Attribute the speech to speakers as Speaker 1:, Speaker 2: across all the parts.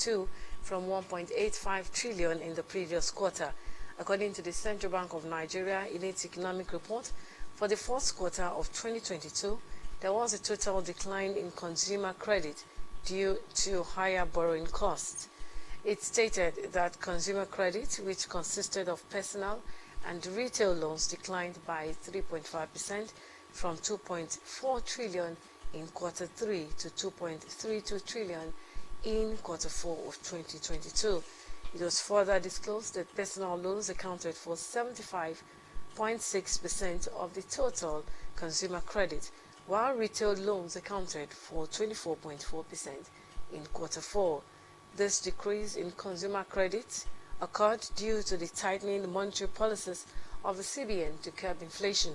Speaker 1: 2022 from 1.85 trillion in the previous quarter. According to the Central Bank of Nigeria, in its economic report, for the fourth quarter of 2022, there was a total decline in consumer credit due to higher borrowing costs. It stated that consumer credit, which consisted of personal and retail loans, declined by 3.5% from 2.4 trillion in quarter 3 to 2.32 trillion in quarter 4 of 2022. It was further disclosed that personal loans accounted for 75.6% of the total consumer credit, while retail loans accounted for 24.4% in quarter 4. This decrease in consumer credit occurred due to the tightening monetary policies of the CBN to curb inflation.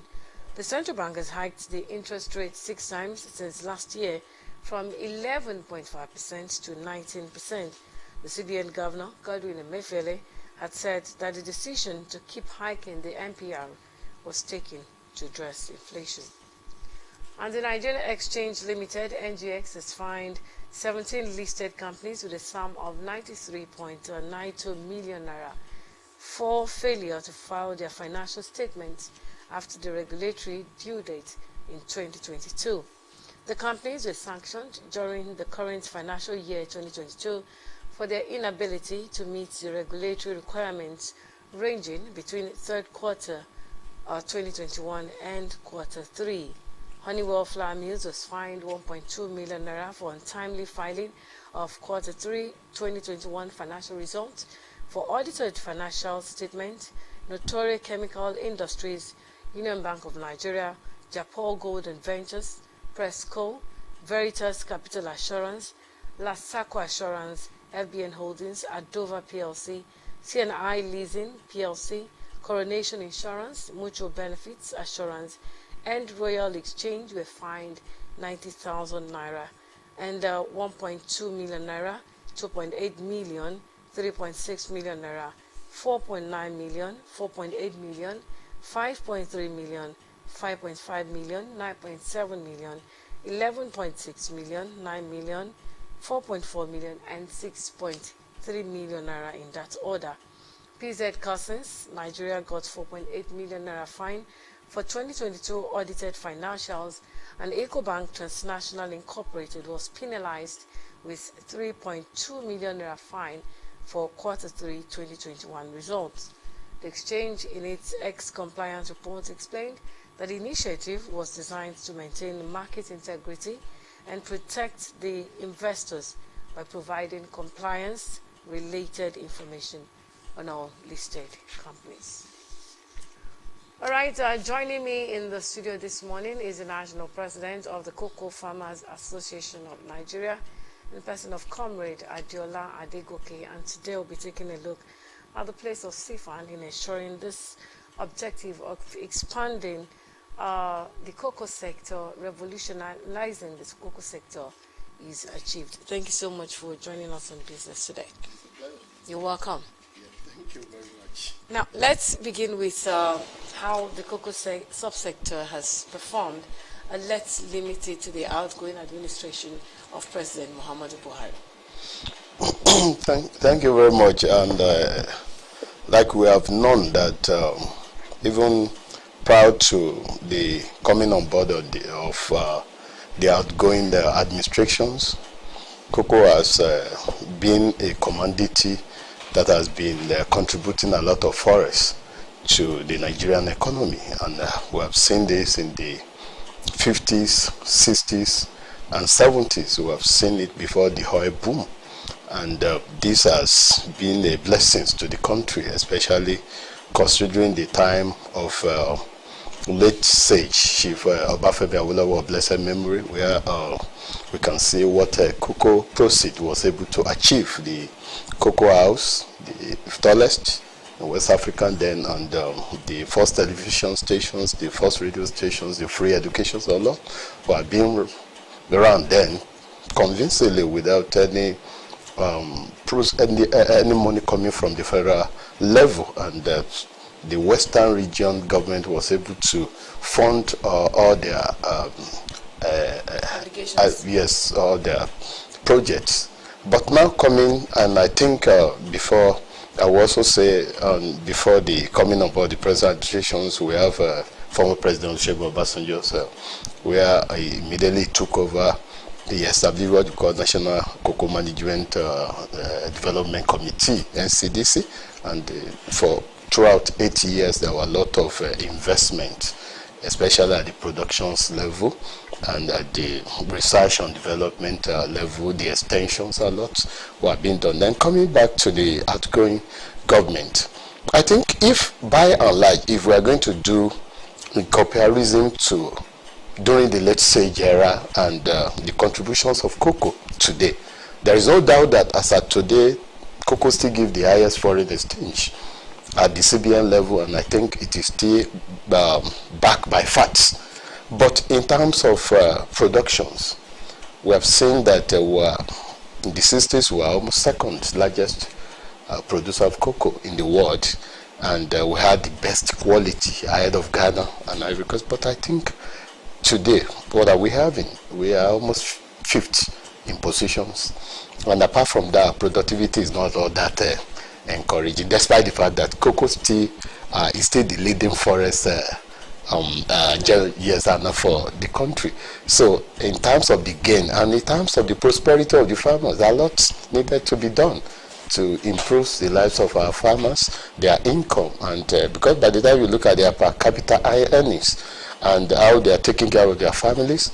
Speaker 1: The central bank has hiked the interest rate 6 times since last year, from 11.5% to 19%. The CBN Governor, Godwin Emefiele, had said that the decision to keep hiking the MPR was taken to address inflation. And the Nigerian Exchange Limited, NGX, has fined 17 listed companies with a sum of 93.92 million naira for failure to file their financial statements after the regulatory due date in 2022. The companies were sanctioned during the current financial year 2022 for their inability to meet the regulatory requirements ranging between third quarter 2021 and quarter 3. Honeywell Flour Mills was fined 1.2 million naira for untimely filing of quarter 3 2021 financial results. For audited financial statement, Notori Chemical Industries, Union Bank of Nigeria, Japol Gold and Ventures, Presco, Veritas Capital Assurance, Lasaco Assurance, FBN Holdings, Adova PLC, CNI Leasing PLC, Coronation Insurance, Mutual Benefits Assurance, and Royal Exchange were fined 90,000 naira and 1.2 million naira, 2.8 million, 3.6 million naira, 4.9 million, 4.8 million, 5.3 million, 5.5 million, 9.7 million, 11.6 million, 9 million, 4.4 million, and 6.3 million naira in that order. PZ Cousins, Nigeria, got 4.8 million naira fine for 2022 audited financials, and EcoBank Transnational Incorporated was penalized with 3.2 million naira fine for quarter 3 2021 results. The exchange, in its ex-compliance report, explained that the initiative was designed to maintain market integrity and protect the investors by providing compliance-related information on all listed companies. All right, joining me in the studio this morning is the National President of the Cocoa Farmers Association of Nigeria, in the person of Comrade Adiola Adegoke, and today we'll be taking a look at the place of CFAN in ensuring this objective of expanding the cocoa sector, revolutionizing this cocoa sector, is achieved. Thank you so much for joining us on business today. You're welcome.
Speaker 2: Yeah, thank you very much.
Speaker 1: Now, let's begin with how the cocoa subsector has performed, and let's limit it to the outgoing administration of President Muhammadu Buhari.
Speaker 2: Thank you very much. And like we have known that even prior to the coming on board of the outgoing administrations, cocoa has been a commodity that has been contributing a lot of forex to the Nigerian economy, and we have seen this in the 50s, 60s, and 70s. We have seen it before the oil boom, and this has been a blessing to the country, especially considering the time of late sage Chief Obafemi Awolowo of blessed memory, where we can see what cocoa proceed was able to achieve. The cocoa house, the tallest in West Africa then, and the first television stations, the first radio stations, the free education, so on, were being around then convincingly without any money coming from the federal level, and the Western region government was able to fund all their all their projects But now coming, and I think before, I will also say, before the coming of all the present administrations, we have former President Olusegun Obasanjo, where I immediately took over the established what we call National Cocoa Management Development Committee, NCDC, and for throughout 8 years there were a lot of investment, especially at the productions level and at the research and development level. The extensions, a lot were being done. Then coming back to the outgoing government, I think if by and large, if we are going to do in comparison to during the late Sage era and the contributions of cocoa today, there is no doubt that as at today, cocoa still gives the highest foreign exchange at the CBN level, and I think it is still backed by facts. But in terms of productions, we have seen that in the 60s we were almost second largest producer of cocoa in the world, and we had the best quality ahead of Ghana and Ivory Coast. But I think today, what are we having? We are almost fifth in positions, and apart from that, productivity is not all that encouraging, despite the fact that cocoa still is still the leading forest years and for the country. So in terms of the gain and in terms of the prosperity of the farmers, a lot needed to be done to improve the lives of our farmers, their income, and because by the time you look at their per capita earnings and how they are taking care of their families,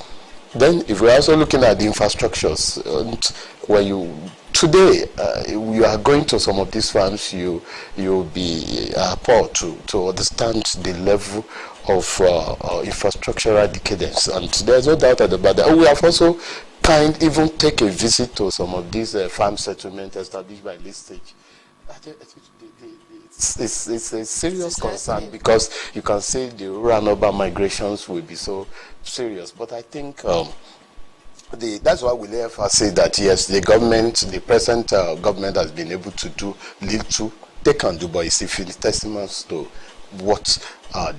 Speaker 2: then if we're also looking at the infrastructures, and when you today you are going to some of these farms, you'll be appalled to understand the level of infrastructural decadence, and there's no doubt about that. We have also even take a visit to some of these farm settlements established by this stage. It's a serious concern, because you can see the rural and urban migrations will be so serious. But I think that's why we therefore say that yes, the government, the present government has been able to do little. They can do, but it's testimony to what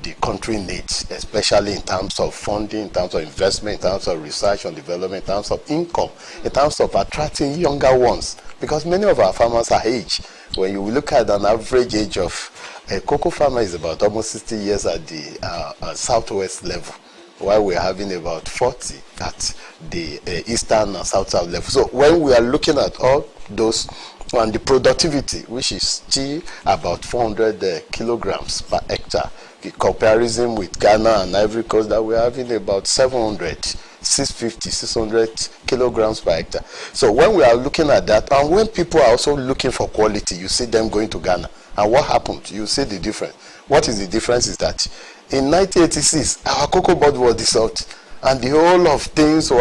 Speaker 2: the country needs, especially in terms of funding, in terms of investment, in terms of research and development, in terms of income, in terms of attracting younger ones. Because many of our farmers are aged. When you look at an average age of a cocoa farmer is about almost 60 years at the southwest level, while we're having about 40 at the eastern and south level. So when we are looking at all those, and the productivity, which is still about 400 kilograms per hectare, in comparison with Ghana and Ivory Coast, that we're having about 650, 600 kilograms per hectare. So when we are looking at that, and when people are also looking for quality, you see them going to Ghana. And what happened? You see the difference. What is the difference is that in 1986, our cocoa board was dissolved, and the whole of things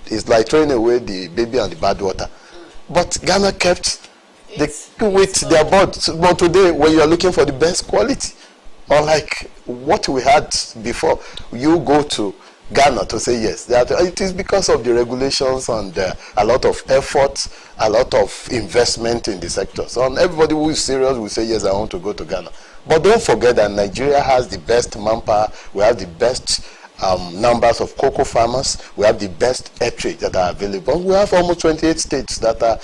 Speaker 2: is like throwing away the baby and the bad water. But Ghana kept with their board. But today, when you are looking for the best quality, unlike what we had before, you go to Ghana to say yes. It is because of the regulations and a lot of effort, a lot of investment in the sector. So everybody who is serious will say yes, I want to go to Ghana. But don't forget that Nigeria has the best manpower. We have the best numbers of cocoa farmers. We have the best acreage that are available. We have almost 28 states that are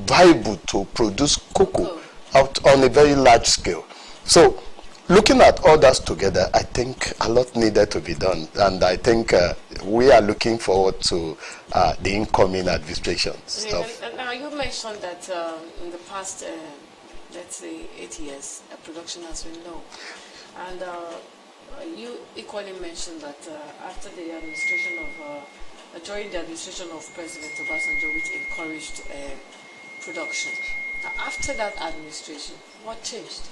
Speaker 2: viable to produce cocoa out on a very large scale. So looking at all that together, I think a lot needed to be done, and I think we are looking forward to the incoming administration stuff.
Speaker 1: And now you mentioned that in the past, let's say 8 years, production has been low, and you equally mentioned that after the administration of, during the administration of President Obasanjo, which encouraged production. After that administration, what changed?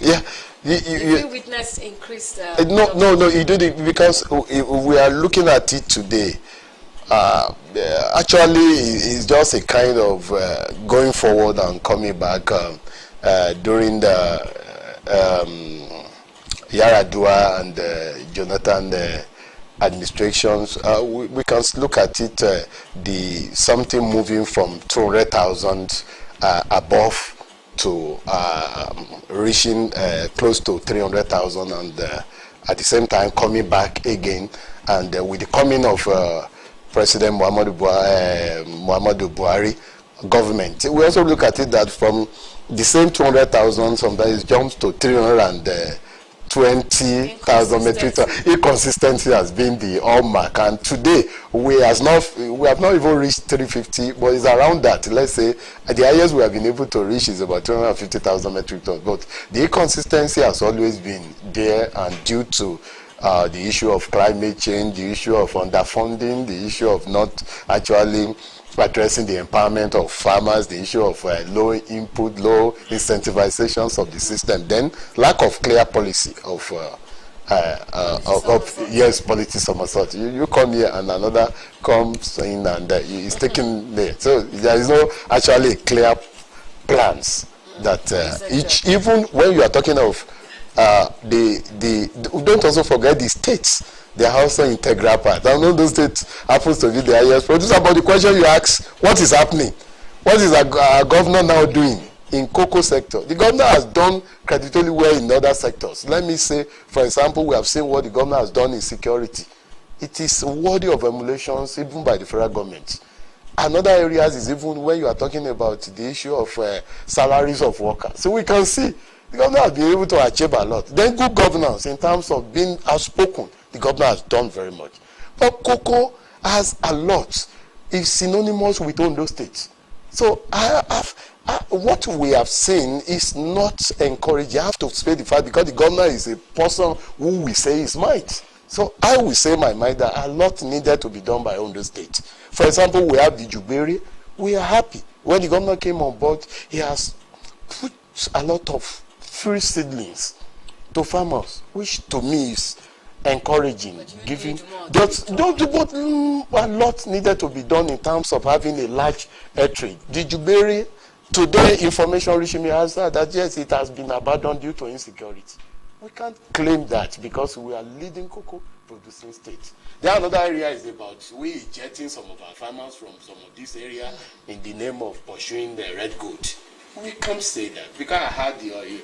Speaker 2: Yeah,
Speaker 1: you witnessed increased.
Speaker 2: No, you did it because we are looking at it today. Actually, it's just a kind of going forward and coming back during the Yaradua and Jonathan administrations. We can look at it, the something moving from 200,000 above to reaching close to 300,000, and at the same time coming back again, and with the coming of President Muhammadu Buhari government. We also look at it that from the same 200,000, sometimes it jumps to 320,000 metric tons. Inconsistency has been the hallmark, and today we have not even reached 350, but it's around that. Let's say the highest we have been able to reach is about 250,000 metric tons. But the inconsistency has always been there, and due to the issue of climate change, the issue of underfunding, the issue of not actually addressing the empowerment of farmers, the issue of low input, low incentivizations of the system, then lack of clear policy of yes, policy somersault. You come here and another comes in and is taken there. So there is no actually clear plans that each, even when you are talking of don't also forget the states. They are also integral part. I know those states happens to be the highest producer, but the question you ask, what is happening? What is our governor now doing in cocoa sector? The governor has done creditably well in other sectors. Let me say, for example, we have seen what the governor has done in security. It is worthy of emulations even by the federal government. Another areas is even when you are talking about the issue of salaries of workers. So we can see the governor has been able to achieve a lot. Then good governance in terms of being outspoken. The governor has done very much. But cocoa has a lot. It's synonymous with Ondo State. So what we have seen is not encouraging. I have to say the fact because the governor is a person who we say is might. So I will say my mind that a lot needed to be done by Ondo State. For example, we have the Juberi. We are happy. When the governor came on board, he has put a lot of free seedlings to farmers, which to me is encouraging, giving just a lot needed to be done in terms of having a large trade. The Juberi today information reaching me has said that yes, it has been abandoned due to insecurity. We can't claim that because we are leading cocoa producing states. Then another area is about we ejecting some of our farmers from some of this area in the name of pursuing the red gold. We can't say that because I had the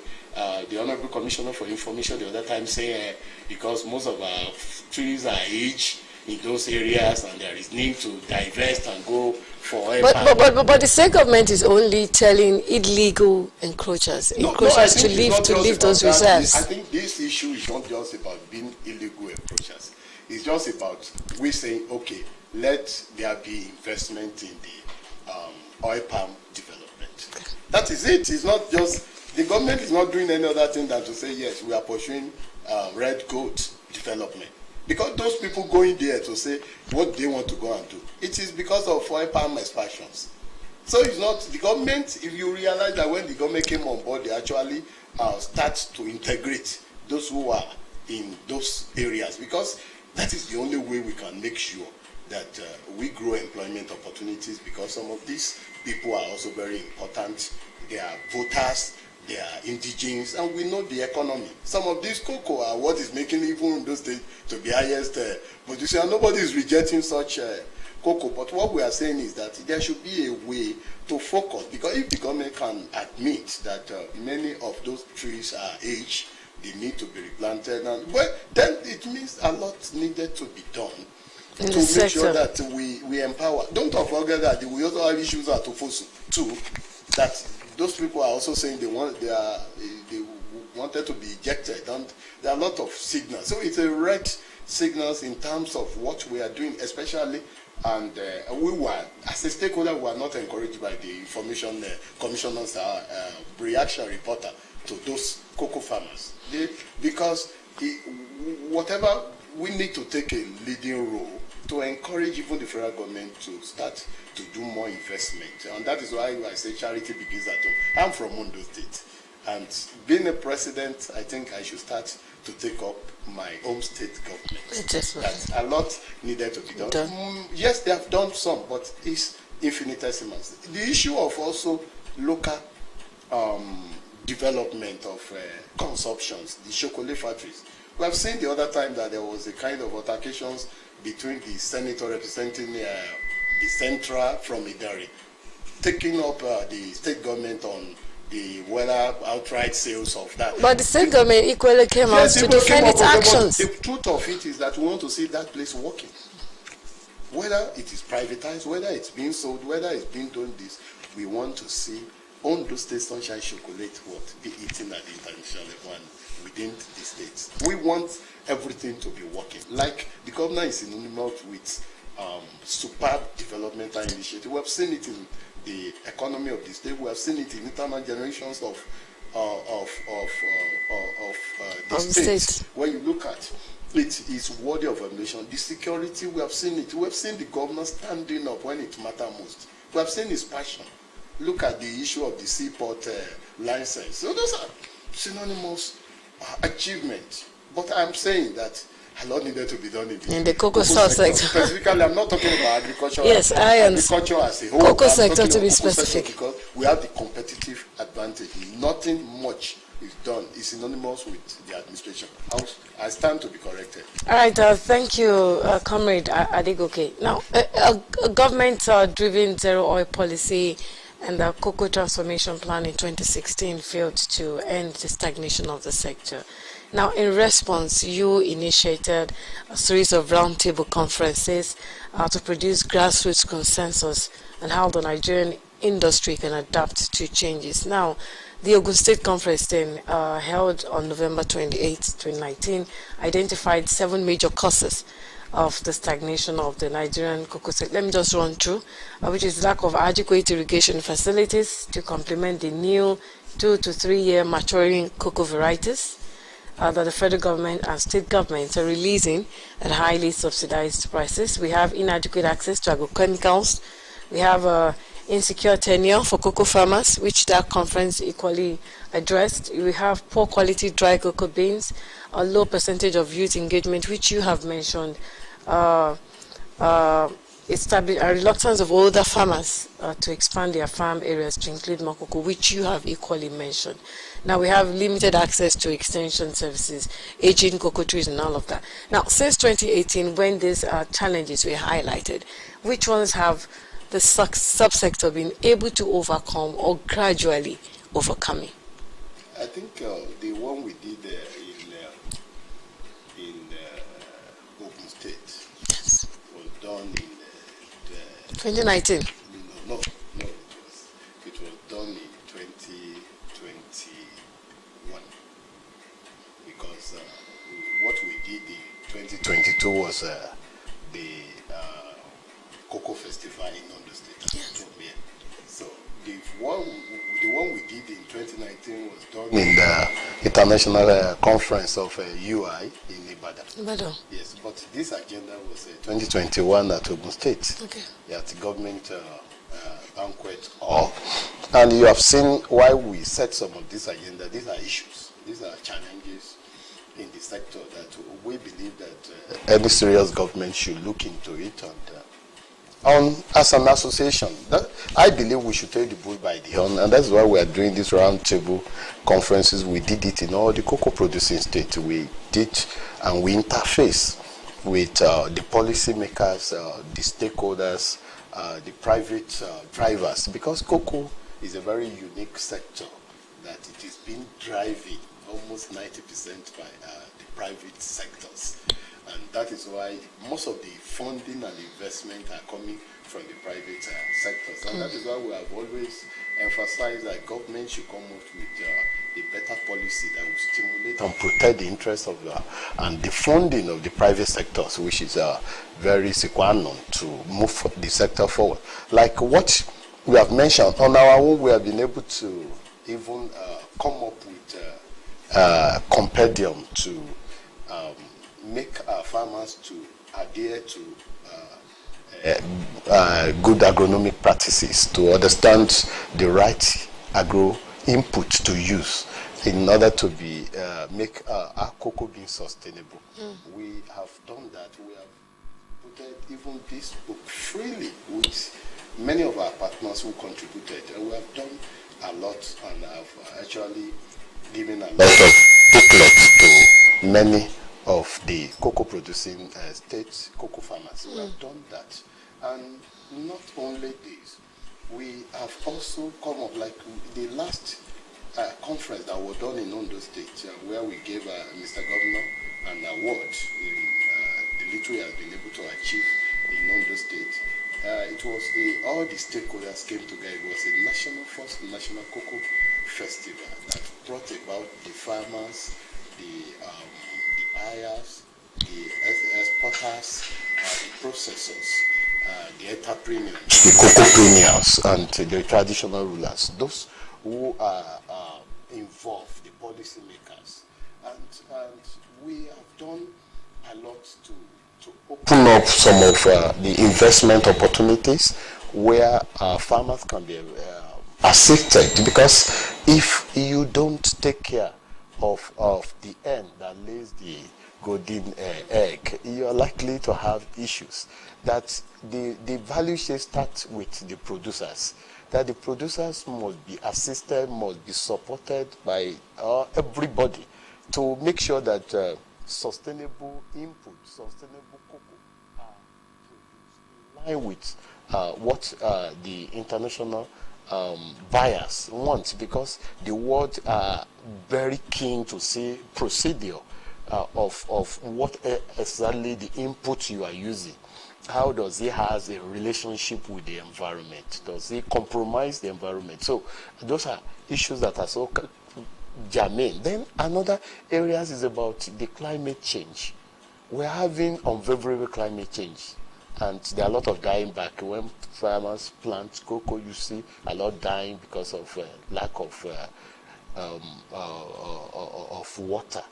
Speaker 2: Honorable Commissioner for Information the other time say because most of our trees are aged in those areas and there is need to divest and go for oil
Speaker 1: but the state government is only telling illegal encroachers to leave those reserves.
Speaker 2: I think this issue is not just about being illegal encroachers. It's just about we saying, okay, let there be investment in the oil palm development. That is it. It's not just the government is not doing any other thing than to say yes, we are pursuing red gold development. Because those people going there to say what they want to go and do, it is because of oil palm expansions. So it's not the government. If you realize that when the government came on board, they actually start to integrate those who are in those areas, because that is the only way we can make sure that we grow employment opportunities, because some of these people are also very important. They are voters, they are indigenous, and we know the economy. Some of these cocoa are what is making even those days to be highest producer. Nobody is rejecting such cocoa, but what we are saying is that there should be a way to focus, because if the government can admit that many of those trees are aged, they need to be replanted, and well, then it means a lot needed to be done to make sure that we empower. Don't forget that we also have issues at Ofosu too, that those people are also saying they wanted to be ejected, and there are a lot of signals. So it's a red signals in terms of what we are doing, especially, and we were, as a stakeholder, we were not encouraged by the information commissioner's reaction reporter to those cocoa farmers. Because whatever, we need to take a leading role to encourage even the federal government to start to do more investment. And that is why I say charity begins at home. I'm from Ondo State. And being a president, I think I should start to take up my home state government. That's a lot needed to be done. Yes, they have done some, but it's infinitesimal. The issue of also local development of consumptions, the chocolate factories. We have seen the other time that there was a kind of altercations between the senator representing the Central from Idari, taking up the state government on the whether outright sales of that.
Speaker 1: But the state government equally came out to defend its actions.
Speaker 2: The truth of it is that we want to see that place working. whether it is privatized, whether it's being sold, whether it's being done this, we want to see Ondo State Sunshine Chocolate be eaten at the international level and within the states. We want everything to be working. Like the governor is synonymous with superb developmental initiative. We have seen it in the economy of the state. We have seen it in internal generations of the states. When you look at it, is worthy of emulation. The security, we have seen it. We have seen the governor standing up when it matters most. We have seen his passion. Look at the issue of the seaport license. So those are synonymous achievements. But I'm saying that a lot needed to be done in the cocoa sector. Specifically, I'm not talking about agriculture.
Speaker 1: Yes, I understand.
Speaker 2: Agriculture as a whole.
Speaker 1: Cocoa sector to be specific.
Speaker 2: Because we have the competitive advantage. Nothing much is done. It's synonymous with the administration. I stand to be corrected.
Speaker 1: All right, thank you, Comrade Adegoke. Now, a government-driven zero oil policy and the cocoa transformation plan in 2016 failed to end the stagnation of the sector. Now, in response, you initiated a series of roundtable conferences to produce grassroots consensus on how the Nigerian industry can adapt to changes. Now, the Ogun State Conference then held on November 28, 2019, identified 7 major causes of the stagnation of the Nigerian cocoa sector. Let me just run through, which is lack of adequate irrigation facilities to complement the new 2 to 3 year maturing cocoa varieties that the federal government and state governments are releasing at highly subsidized prices. We have inadequate access to agrochemicals. We have insecure tenure for cocoa farmers, which that conference equally addressed. We have poor quality dry cocoa beans, a low percentage of youth engagement, which you have mentioned, establish a reluctance of older farmers to expand their farm areas to include more cocoa, which you have equally mentioned. Now we have limited access to extension services, aging cocoa trees and all of that. Now, since 2018, when these challenges were highlighted, which ones have the subsector been able to overcome or gradually overcoming?
Speaker 2: I think the one we did in Ogun State was done in
Speaker 1: 2019.
Speaker 2: No, it was done in 2021 because what we did in 2022 was the Cocoa Festival in Ondo State.
Speaker 1: Yes.
Speaker 2: So the one we did in 2019 was done in the international conference of UI in Ibadan. Yes, but this agenda was 2021 at Ogun State.
Speaker 1: Okay.
Speaker 2: At the government banquet hall. And you have seen why we set some of this agenda. These are issues. These are challenges in the sector that we believe that any serious government should look into it. And as an association, I believe we should take the bull by the horn, and that's why we are doing these roundtable conferences. We did it in all the cocoa producing states. We did, and we interface with the policymakers, the stakeholders, the private drivers, because cocoa is a very unique sector that it is being driven almost 90% by the private sectors. And that is why most of the funding and investment are coming from the private sectors. And that is why we have always emphasized that government should come up with a better policy that will stimulate and protect the interests of and the funding of the private sectors, which is very sine non to move the sector forward. Like what we have mentioned, on our own, we have been able to even come up with compendium to make our farmers to adhere to good agronomic practices, to understand the right agro input to use in order to be make our cocoa bean sustainable. We have done that. We have put even this book freely with many of our partners who contributed, and we have done a lot and have actually given a lot of booklets to many of the cocoa producing states, cocoa farmers. We have done that. And not only this, we have also come up, like the last conference that was done in Ondo State, where we gave Mr. Governor an award in the little he has been able to achieve in Ondo State. It was all the stakeholders came together. It was a first national cocoa festival that brought about the farmers, the buyers, the exporters, the processors, the entrepreneurs, the cocopreneurs, and the traditional rulers, those who are involved, the policymakers. And we have done a lot to open up some of the investment opportunities where farmers can be assisted, because if you don't take care of the hen that lays the golden egg, you are likely to have issues. That the value chain starts with the producers, that the producers must be assisted, must be supported by everybody to make sure that sustainable input, sustainable cocoa are produced in line with what the international buyers want, because the world are very keen to see procedure of what exactly the input you are using. How does it has a relationship with the environment? Does it compromise the environment? So those are issues that are so germane. Then another areas is about the climate change. We're having unfavorable climate change, and there are a lot of dying back. When farmers plant cocoa, you see a lot dying because of lack of water.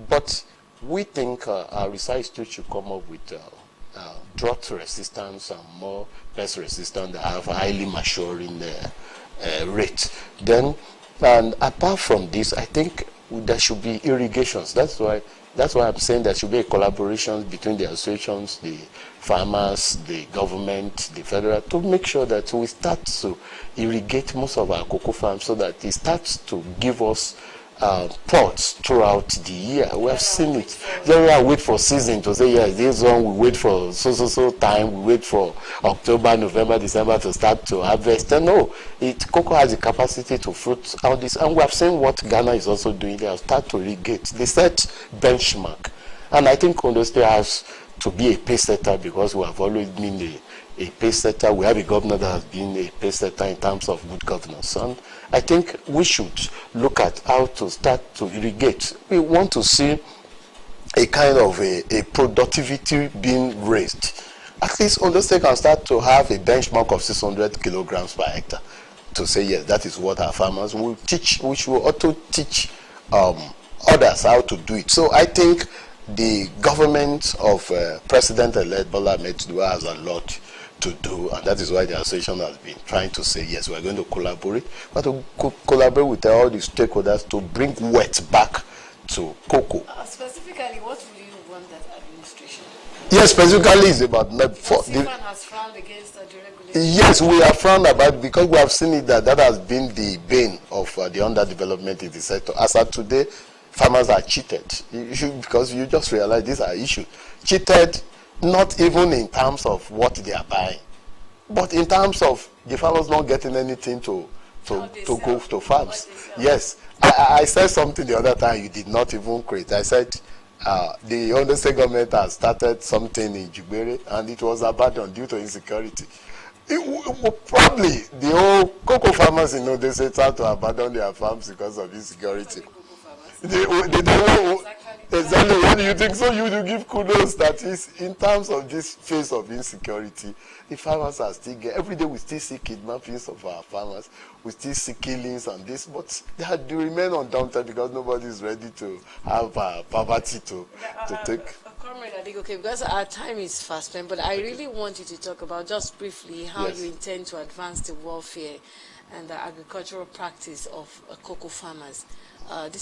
Speaker 2: But we think our research should come up with drought resistance and more pest resistance that have highly maturing rate. Then, and apart from this, I think there should be irrigations. That's why I'm saying there should be a collaboration between the associations, the farmers, the government, the federal, to make sure that we start to irrigate most of our cocoa farms so that it starts to give us plots throughout the year. We have seen it. Then we wait for season to say, yes, this one we wait for so time, we wait for October, November, December to start to harvest. And no, cocoa has the capacity to fruit all this. And we have seen what Ghana is also doing. They have started to irrigate. They set benchmark. And I think Ondo State has to be a pace setter, because we have always been a pace setter. We have a governor that has been a pace setter in terms of good governance. And I think we should look at how to start to irrigate. We want to see a kind of a productivity being raised. At least Ondo State can start to have a benchmark of 600 kilograms per hectare to say, yes, that is what our farmers will teach, which will also teach others how to do it. So I think the government of President-elect Bola Ahmed Tinubu has a lot to do, and that is why the association has been trying to say, yes, we are going to collaborate, but to collaborate with all the stakeholders to bring wet back to cocoa.
Speaker 1: Specifically, what will you want that administration?
Speaker 2: Yes, specifically is about
Speaker 1: CFAN has frowned against the deregulation.
Speaker 2: Yes, we are frowned about, because we have seen it that has been the bane of the underdevelopment in the sector. As of today, farmers are cheated, because you just realize these are issues. Cheated, not even in terms of what they are buying, but in terms of the farmers not getting anything to go to farms. Yes, I said something the other time you did not even create. I said the Ondo State government has started something in Jubere, and it was abandoned due to insecurity. Probably the whole cocoa farmers in Ondo State had to abandon their farms because of insecurity. They don't know exactly what do you think. So you do give kudos that is in terms of this phase of insecurity, the farmers are still every day we still see kidnappings of our farmers, we still see killings and this, but they remain undaunted because nobody is ready to have poverty to take.
Speaker 1: Comrade Adigoke, because our time is fast spent, but I really want you to talk about just briefly how you intend to advance the welfare and the agricultural practice of cocoa farmers. This is